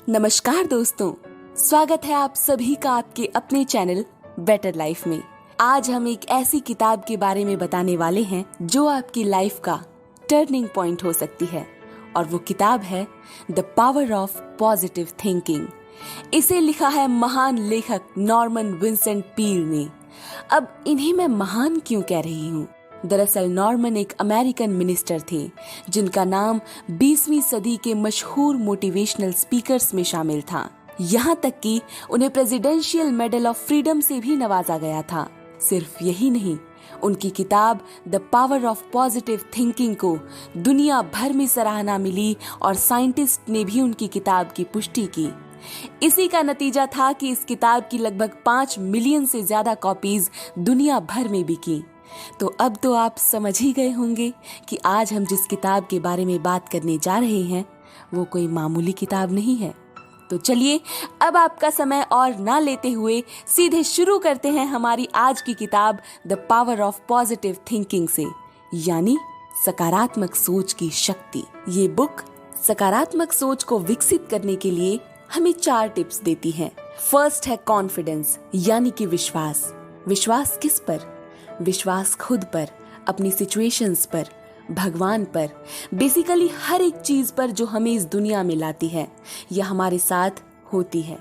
नमस्कार दोस्तों, स्वागत है आप सभी का आपके अपने चैनल बेटर लाइफ में। आज हम एक ऐसी किताब के बारे में बताने वाले हैं जो आपकी लाइफ का टर्निंग पॉइंट हो सकती है और वो किताब है the power of positive thinking. इसे लिखा है महान लेखक नॉर्मन विंसेंट पील ने। अब इन्हें मैं महान क्यों कह रही हूँ? दरअसल नॉर्मन एक अमेरिकन मिनिस्टर थे जिनका नाम 20वीं सदी के मशहूर मोटिवेशनल स्पीकर्स में शामिल था। यहाँ तक कि उन्हें प्रेसिडेंशियल मेडल ऑफ फ्रीडम से भी नवाजा गया था। सिर्फ यही नहीं, उनकी किताब the power of positive thinking को दुनिया भर में सराहना मिली और साइंटिस्ट ने भी उनकी किताब की पुष्टि की। इसी का नतीजा था कि इस किताब की लगभग 5 मिलियन से ज्यादा कॉपीज दुनिया भर में बिकी। तो अब तो आप समझ ही गए होंगे कि आज हम जिस किताब के बारे में बात करने जा रहे हैं वो कोई मामूली किताब नहीं है। तो चलिए अब आपका समय और ना लेते हुए सीधे शुरू करते हैं हमारी आज की किताब the power of positive thinking से, यानी सकारात्मक सोच की शक्ति। ये बुक सकारात्मक सोच को विकसित करने के लिए हमें 4 टिप्स देती है। फर्स्ट है कॉन्फिडेंस, यानी कि विश्वास। विश्वास किस पर? विश्वास खुद पर, अपनी सिचुएशंस पर, भगवान पर, बेसिकली हर एक चीज पर जो हमें इस दुनिया में लाती है या हमारे साथ होती है।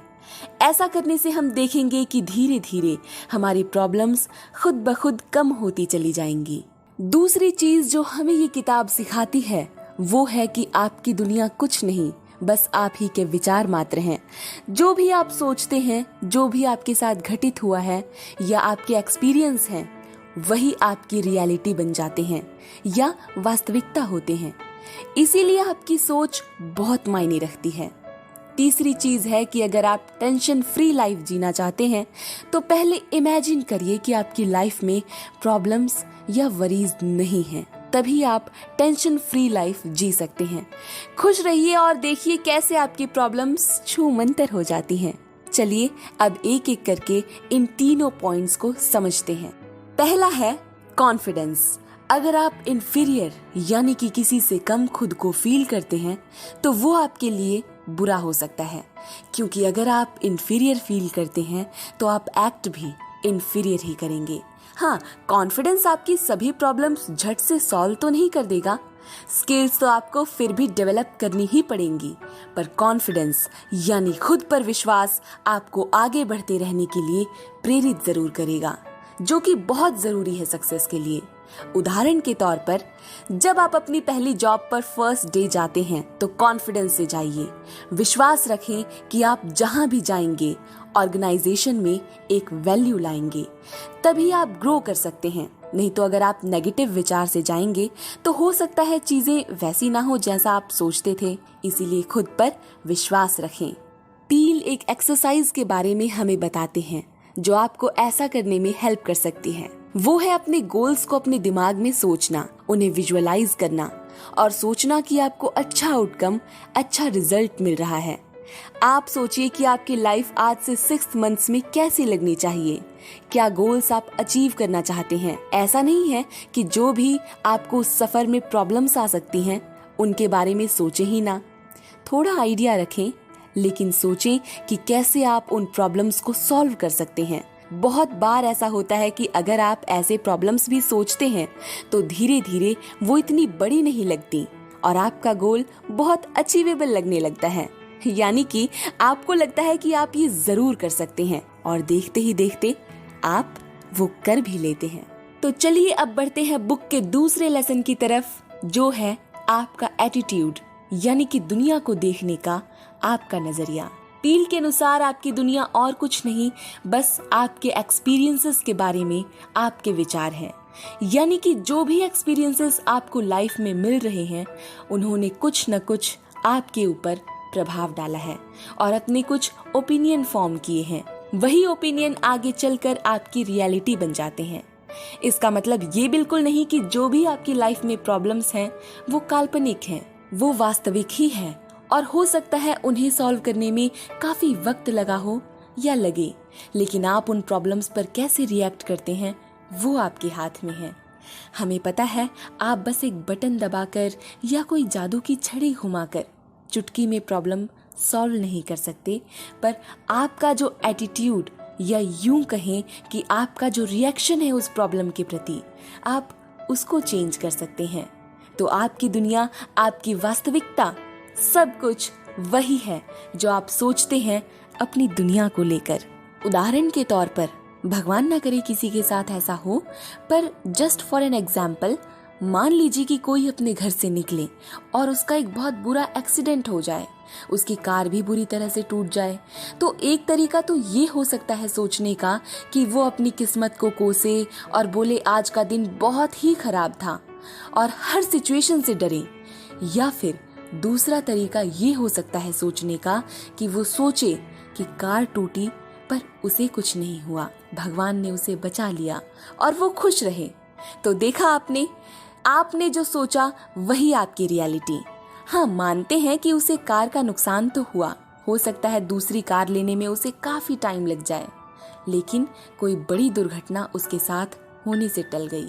ऐसा करने से हम देखेंगे कि धीरे धीरे हमारी प्रॉब्लम्स खुद ब खुद कम होती चली जाएंगी। दूसरी चीज जो हमें ये किताब सिखाती है वो है कि आपकी दुनिया कुछ नहीं, बस आप ही के विचार मात्र हैं। जो भी आप सोचते हैं, जो भी आपके साथ घटित हुआ है या आपके एक्सपीरियंस हैं, वही आपकी रियलिटी बन जाते हैं या वास्तविकता होते हैं। इसीलिए आपकी सोच बहुत मायने रखती है। तीसरी चीज है कि अगर आप टेंशन फ्री लाइफ जीना चाहते हैं तो पहले इमेजिन करिए कि आपकी लाइफ में प्रॉब्लम्स या वरीज नहीं हैं। तभी आप टेंशन फ्री लाइफ जी सकते हैं। खुश रहिए और देखिए कैसे आपकी प्रॉब्लम्स छूमंतर हो जाती हैं। चलिए अब एक एक करके इन तीनों पॉइंट्स को समझते हैं। पहला है कॉन्फिडेंस। अगर आप इन्फीरियर यानी कि किसी से कम खुद को फील करते हैं तो वो आपके लिए बुरा हो सकता है, क्योंकि अगर आप इन्फीरियर फील करते हैं तो आप एक्ट भी इन्फीरियर ही करेंगे। हाँ, कॉन्फिडेंस आपकी सभी प्रॉब्लम्स झट से सॉल्व तो नहीं कर देगा। स्किल्स तो आपको फिर भी डेवलप करनी ही पड़ेंगी, पर कॉन्फिडेंस यानी खुद पर विश्वास आपको आगे बढ़ते रहने के लिए प्रेरित जरूर करेगा, जो कि बहुत जरूरी है सक्सेस के लिए। उदाहरण के तौर पर, जब आप अपनी पहली जॉब पर फर्स्ट डे जाते हैं तो कॉन्फिडेंस से जाइए। विश्वास रखें कि आप जहां भी जाएंगे ऑर्गेनाइजेशन में एक वैल्यू लाएंगे, तभी आप ग्रो कर सकते हैं। नहीं तो अगर आप नेगेटिव विचार से जाएंगे तो हो सकता है चीजें वैसी ना हो जैसा आप सोचते थे। इसीलिए खुद पर विश्वास रखें। पील एक एक्सरसाइज के बारे में हमें बताते हैं जो आपको ऐसा करने में हेल्प कर सकती है। वो है अपने गोल्स को अपने दिमाग में सोचना, उन्हें विजुअलाइज करना और सोचना कि आपको अच्छा आउटकम, अच्छा रिजल्ट मिल रहा है। आप सोचिए कि आपकी लाइफ आज से 6 मंथ्स में कैसी लगनी चाहिए। क्या गोल्स आप अचीव करना चाहते हैं? ऐसा नहीं है कि जो भी आपको उस सफर में प्रॉब्लम्स आ सकती हैं उनके बारे में सोचे ही ना। थोड़ा आइडिया रखें, लेकिन सोचें कि कैसे आप उन प्रॉब्लम्स को सॉल्व कर सकते हैं। बहुत बार ऐसा होता है कि अगर आप ऐसे प्रॉब्लम्स भी सोचते हैं तो धीरे धीरे वो इतनी बड़ी नहीं लगती और आपका गोल बहुत अचीवेबल लगने लगता है। यानी कि आपको लगता है कि आप ये जरूर कर सकते हैं और देखते ही देखते आप वो कर भी लेते हैं। तो चलिए अब बढ़ते हैं बुक के दूसरे लेसन की तरफ, जो है आपका एटीट्यूड, यानी कि दुनिया को देखने का आपका नजरिया। पील के अनुसार आपकी दुनिया और कुछ नहीं, बस आपके एक्सपीरियंसेस के बारे में आपके विचार हैं। यानी कि जो भी एक्सपीरियंसेस आपको लाइफ में मिल रहे हैं उन्होंने कुछ न कुछ आपके ऊपर प्रभाव डाला है और अपने कुछ ओपिनियन फॉर्म किए हैं। वही ओपिनियन आगे चलकर आपकी रियलिटी बन जाते हैं। इसका मतलब ये बिल्कुल नहीं कि जो भी आपकी लाइफ में प्रॉब्लम्स हैं वो काल्पनिक हैं, वो वास्तविक ही है और हो सकता है उन्हें सॉल्व करने में काफी वक्त लगा हो या लगे, लेकिन आप उन प्रॉब्लम्स पर कैसे रिएक्ट करते हैं वो आपके हाथ में है। हमें पता है आप बस एक बटन दबाकर या कोई जादू की छड़ी घुमाकर चुटकी में प्रॉब्लम सॉल्व नहीं कर सकते, पर आपका जो एटीट्यूड या यूं कहें कि आपका जो रिएक्शन है उस प्रॉब्लम के प्रति, आप उसको चेंज कर सकते हैं। तो आपकी दुनिया, आपकी वास्तविकता, सब कुछ वही है जो आप सोचते हैं अपनी दुनिया को लेकर। उदाहरण के तौर पर, भगवान ना करे किसी के साथ ऐसा हो, पर जस्ट फॉर एन एग्जाम्पल, मान लीजिए कि कोई अपने घर से निकले और उसका एक बहुत बुरा एक्सीडेंट हो जाए, उसकी कार भी बुरी तरह से टूट जाए। तो एक तरीका तो ये हो सकता है सोचने का कि वो अपनी किस्मत को कोसे और बोले आज का दिन बहुत ही खराब था और हर सिचुएशन से डरे। या फिर दूसरा तरीका ये हो सकता है सोचने का कि वो सोचे कि कार टूटी पर उसे कुछ नहीं हुआ, भगवान ने उसे बचा लिया और वो खुश रहे। तो देखा आपने जो सोचा वही आपकी रियलिटी। हाँ, मानते हैं कि उसे कार का नुकसान तो हुआ, हो सकता है दूसरी कार लेने में उसे काफी टाइम लग जाए, लेकिन कोई बड़ी दुर्घटना उसके साथ होने से टल गई।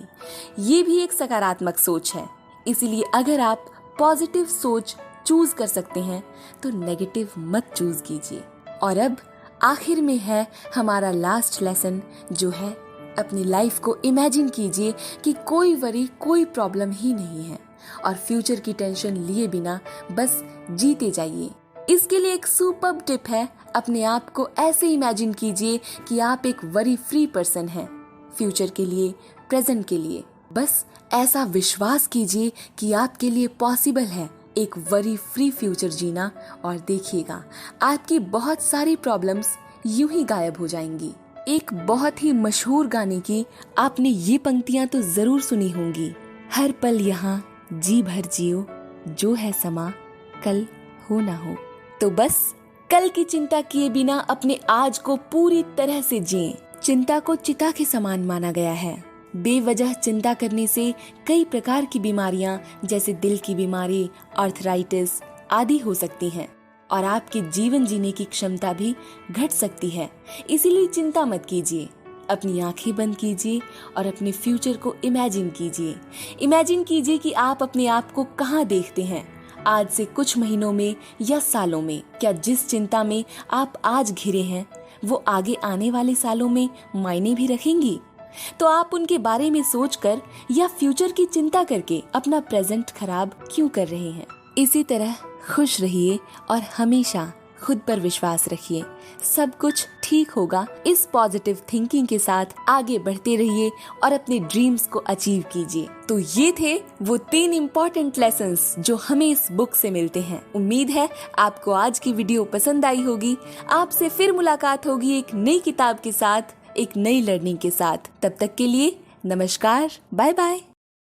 ये भी एक सकारात्मक सोच है। इसीलिए अगर आप पॉजिटिव सोच चूज कर सकते हैं तो नेगेटिव मत चूज कीजिए। और अब आखिर में है हमारा लास्ट लेसन, जो है अपनी लाइफ को इमेजिन कीजिए कि कोई वरी, कोई प्रॉब्लम ही नहीं है और फ्यूचर की टेंशन लिए बिना बस जीते जाइए। इसके लिए एक सुपर्ब टिप है, अपने आप को ऐसे इमेजिन कीजिए कि आप एक वरी फ्री पर्सन हैं, फ्यूचर के लिए, प्रेजेंट के लिए। बस ऐसा विश्वास कीजिए कि आपके लिए पॉसिबल है एक वरी फ्री फ्यूचर जीना और देखिएगा आपकी बहुत सारी प्रॉब्लम्स यूं ही गायब हो जाएंगी। एक बहुत ही मशहूर गाने की आपने ये पंक्तियां तो जरूर सुनी होंगी, हर पल यहाँ जी भर जियो, जो है समा कल हो ना हो। तो बस कल की चिंता किए बिना अपने आज को पूरी तरह से जिएं। चिंता को चिता के समान माना गया है। बेवजह चिंता करने से कई प्रकार की बीमारियां जैसे दिल की बीमारी, आर्थराइटिस आदि हो सकती हैं और आपके जीवन जीने की क्षमता भी घट सकती है। इसीलिए चिंता मत कीजिए, अपनी आंखें बंद कीजिए और अपने फ्यूचर को इमेजिन कीजिए। इमेजिन कीजिए कि आप अपने आप को कहाँ देखते हैं आज से कुछ महीनों में या सालों में। क्या जिस चिंता में आप आज घिरे हैं वो आगे आने वाले सालों में मायने भी रखेंगी? तो आप उनके बारे में सोचकर या फ्यूचर की चिंता करके अपना प्रेजेंट खराब क्यों कर रहे हैं? इसी तरह खुश रहिए और हमेशा खुद पर विश्वास रखिए, सब कुछ ठीक होगा। इस पॉजिटिव थिंकिंग के साथ आगे बढ़ते रहिए और अपने ड्रीम्स को अचीव कीजिए। तो ये थे वो 3 इम्पोर्टेंट लेसन्स जो हमें इस बुक से मिलते हैं। उम्मीद है आपको आज की वीडियो पसंद आई होगी। आपसे फिर मुलाकात होगी एक नई किताब के साथ, एक नई लर्निंग के साथ। तब तक के लिए नमस्कार, बाय बाय।